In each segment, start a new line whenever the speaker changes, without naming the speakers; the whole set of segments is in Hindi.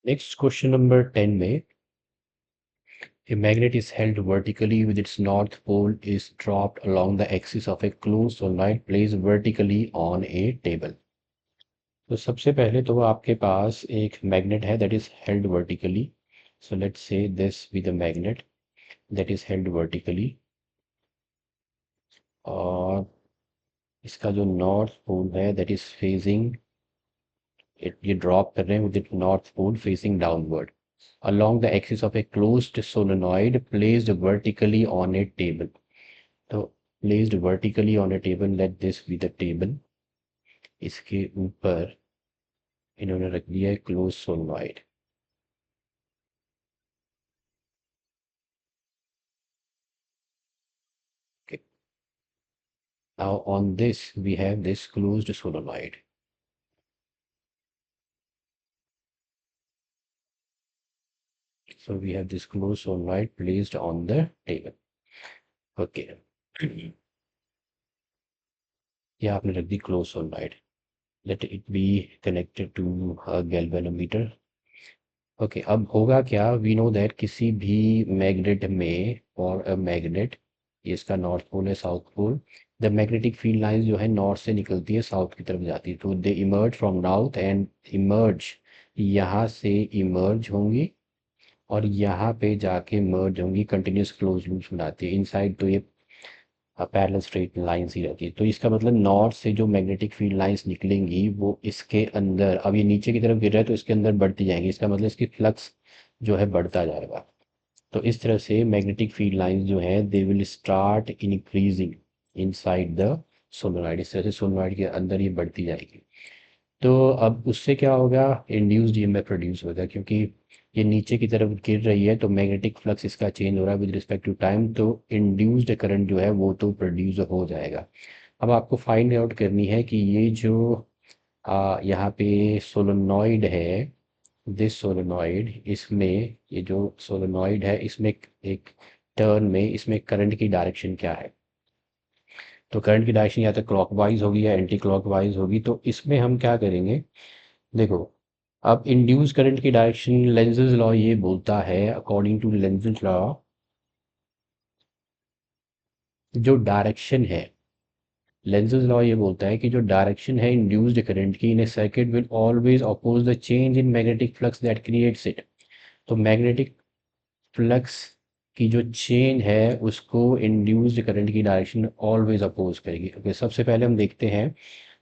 नेक्स्ट क्वेश्चन नंबर 10 में a magnet is held vertically with its north pole is dropped along the axis of a closed solenoid placed vertically on a table. तो सबसे पहले तो आपके पास एक मैग्नेट है that is held vertically. So let's say this with a magnet that is held vertically, और इसका जो नॉर्थ पोल है दैट इज फेसिंग इट, ये ड्रॉप कर रहे हैं with it north pole facing downward along the axis of a closed solenoid placed vertically on a table. तो placed vertically on a table, let this be the table. इसके ऊपर इन्होंने रख दिया है close solenoid. Okay. Now on this we have this closed solenoid. So we have this closed solenoid placed on the table. Okay. ये आपने रख दी close solenoid. Let it be connected to galvanometer. Okay, अब होगा क्या, वी नो दैट किसी भी मैग्नेट में और अ मैग्नेट, ये इसका नॉर्थ पोल है south pole, the magnetic field lines जो है नॉर्थ से निकलती है साउथ की तरफ जाती है, तो they emerge from north end emerge, यहाँ से इमर्ज होंगी और यहाँ पे जाके मर्ज होंगी, कंटिन्यूस क्लोज लूप्स बनाती है इनसाइड. तो ये पैरेलल स्ट्रेट लाइंस ही रहती है. तो इसका मतलब नॉर्थ से जो मैग्नेटिक फील्ड लाइंस निकलेंगी वो इसके अंदर, अब ये नीचे की तरफ गिर रहा है तो इसके अंदर बढ़ती जाएंगी, इसका मतलब इसकी फ्लक्स जो है बढ़ता जाएगा. तो इस तरह से मैग्नेटिक फील्ड लाइंस जो है they will start increasing inside the solenoid. इस तरह से सोलोनॉइड के अंदर ये बढ़ती जाएगी. तो अब उससे क्या होगा, इंड्यूस्ड ईएमएफ प्रोड्यूस होगा, क्योंकि ये नीचे की तरफ गिर रही है तो मैग्नेटिक फ्लक्स इसका चेंज हो रहा है विद रिस्पेक्ट टू टाइम, तो इंड्यूस्ड करंट जो है वो तो प्रोड्यूस हो जाएगा. अब आपको फाइंड आउट करनी है कि ये जो यहाँ पे सोलोनॉइड है, दिस सोलोनॉइड, इसमें ये जो सोलोनॉइड है इसमें एक टर्न में इसमें करंट की डायरेक्शन क्या है. तो करंट की डायरेक्शन या तो क्लॉकवाइज होगी या एंटी क्लॉकवाइज होगी. तो इसमें हम क्या करेंगे, देखो, अब इंड्यूस करंट की डायरेक्शन लेंज़ेस लॉ ये बोलता है, अकॉर्डिंग टू लेंज़ेस लॉ, जो डायरेक्शन है, लेंज़ेस लॉ ये बोलता है कि जो डायरेक्शन है इंड्यूस्ड करंट की in a circuit will always oppose the change in magnetic flux that creates it. तो मैग्नेटिक फ्लक्स की जो चेंज है उसको इंड्यूस्ड करंट की डायरेक्शन ऑलवेज अपोज करेगी. ओके, सबसे पहले हम देखते हैं.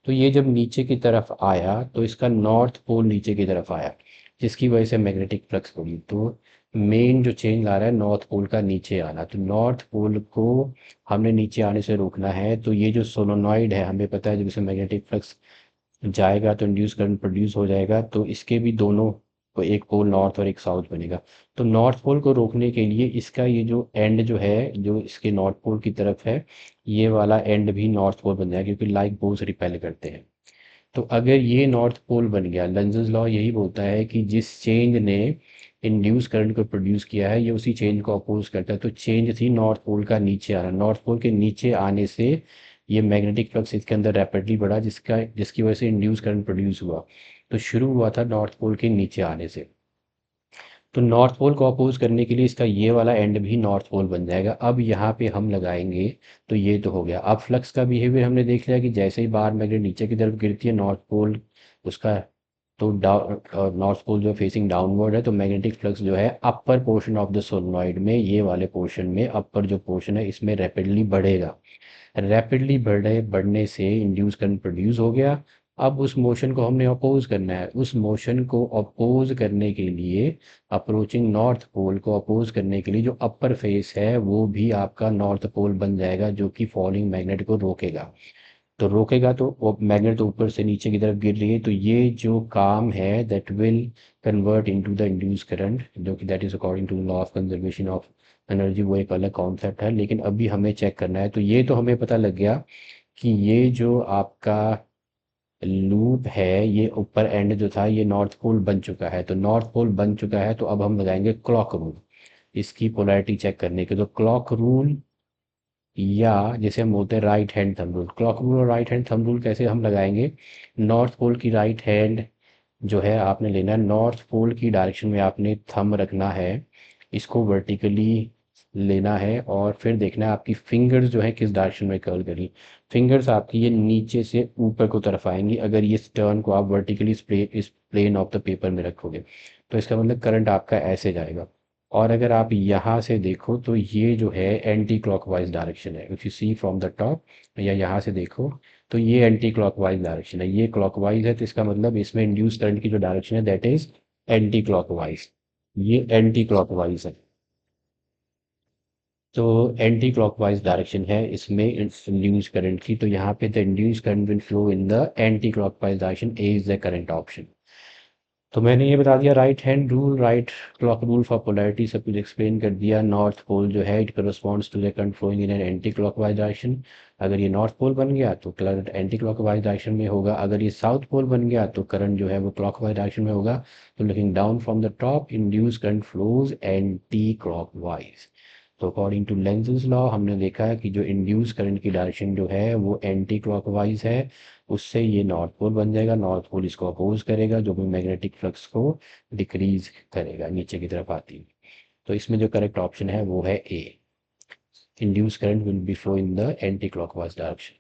तो ये जब नीचे की तरफ आया तो इसका नॉर्थ पोल नीचे की तरफ आया, जिसकी वजह से मैग्नेटिक फ्लक्स बढ़ी. तो मेन जो चेंज ला रहा है नॉर्थ पोल का नीचे आना, तो नॉर्थ पोल को हमने नीचे आने से रोकना है. तो ये जो सोलोनॉइड है हमें पता है जब इसमें मैग्नेटिक फ्लक्स जाएगा तो इंड्यूस करंट प्रोड्यूस हो जाएगा, तो इसके भी दोनों को एक पोल नॉर्थ और एक साउथ बनेगा. तो नॉर्थ पोल को रोकने के लिए इसका ये जो एंड जो है जो इसके नॉर्थ पोल की तरफ है, ये वाला एंड भी नॉर्थ पोल बन जाएगा, क्योंकि लाइक बोथ रिपेल करते हैं. तो अगर ये नॉर्थ पोल बन गया, लेंज़ेस लॉ यही बोलता है कि जिस चेंज ने इंड्यूस करंट को प्रोड्यूस किया है ये उसी चेंज को अपोज करता है. तो चेंज थी नॉर्थ पोल का नीचे आना, नॉर्थ पोल के नीचे आने से ये मैग्नेटिक फ्लक्स इसके अंदर रैपिडली बढ़ा, जिसकी वजह से इंड्यूस करंट प्रोड्यूस हुआ. तो शुरू हुआ था नॉर्थ पोल के नीचे आने से. तो नॉर्थ पोल को अपोज करने के लिए इसका ये वाला एंड भी नॉर्थ पोल बन जाएगा. अब यहाँ पे हम लगाएंगे तो ये तो हो गया. अब फ्लक्स का बिहेवियर हमने देख लिया कि जैसे ही बाहर मैग्नेट नीचे की तरफ गिरती है नॉर्थ पोल उसका, तो नॉर्थ पोल जो फेसिंग डाउनवर्ड है तो मैग्नेटिक फ्लक्स जो है upper portion of the solenoid में, ये वाले पोर्शन में, अपर जो पोर्शन है इसमें रैपिडली बढ़ेगा. रैपिडली बढ़ने से इंड्यूस करंट प्रोड्यूस हो गया. अब उस मोशन को हमने अपोज करना है. उस मोशन को अपोज करने के लिए, अप्रोचिंग नॉर्थ पोल को अपोज करने के लिए जो अपर फेस है वो भी आपका नॉर्थ पोल बन जाएगा, जो कि फॉलिंग मैग्नेट को रोकेगा. तो रोकेगा तो वो मैग्नेट तो ऊपर से नीचे की तरफ गिर रही है, तो ये जो काम है that will convert into the induce current, जो कि that is according to law of conservation of energy. वो एक अलग कॉन्सेप्ट है, लेकिन अभी हमें चेक करना है. तो ये तो हमें पता लग गया कि ये जो आपका लूप है ये ऊपर एंड जो था ये नॉर्थ पोल बन चुका है. तो नॉर्थ पोल बन चुका है तो अब हम लगाएंगे क्लॉक रूल इसकी पोलैरिटी चेक करने के. तो क्लॉक रूल, या जैसे हम बोलते हैं right hand thumb rule, clock rule और राइट हैंड थंब रूल कैसे हम लगाएंगे. नॉर्थ पोल की राइट हैंड जो है आपने लेना है नॉर्थ पोल की डायरेक्शन में, आपने थंब रखना है, इसको वर्टिकली लेना है और फिर देखना है आपकी फिंगर्स जो है किस डायरेक्शन में कर्ल करी। फिंगर्स आपकी ये नीचे से ऊपर को तरफ आएंगी अगर ये टर्न को आप वर्टिकली इस प्लेन ऑफ द पेपर में रखोगे, तो इसका मतलब करंट आपका ऐसे जाएगा। और अगर आप यहाँ से देखो तो ये जो है एंटी क्लॉकवाइज डायरेक्शन है, if you see from the top, या यहाँ से देखो तो ये एंटी क्लॉकवाइज डायरेक्शन है, ये क्लॉकवाइज है, तो इसका मतलब इसमें इंड्यूस करंट की जो डायरेक्शन है दैट इज एंटी क्लॉकवाइज, ये एंटी क्लॉकवाइज है। तो एंटी क्लॉकवाइज डायरेक्शन है इसमें इंड्यूस करंट की, तो यहाँ पे the induce current will flow in the anti clockwise direction, A is the current option. तो मैंने ये बता दिया right hand rule, right clock rule for polarity, सब कुछ एक्सप्लेन कर दिया। नॉर्थ पोल जो है it corresponds to the current flowing in an anti clockwise direction, अगर ये नॉर्थ पोल बन गया तो करंट एंटी क्लॉकवाइज डायरेक्शन में होगा, अगर ये साउथ पोल बन गया तो करंट जो है वो क्लॉकवाइज डायरेक्शन में होगा। तो looking down from the top induce current flows anti clockwise. तो अकॉर्डिंग टू लेंज़ेस लॉ हमने देखा है कि जो इंड्यूस करंट की डायरेक्शन जो है वो एंटी क्लॉकवाइज है, उससे ये नॉर्थ पोल बन जाएगा, नॉर्थ पोल इसको अपोज करेगा जो भी मैग्नेटिक फ्लक्स को डिक्रीज करेगा नीचे की तरफ आती है। तो इसमें जो करेक्ट ऑप्शन है वो है A, induced current will be flow in the anti clockwise direction.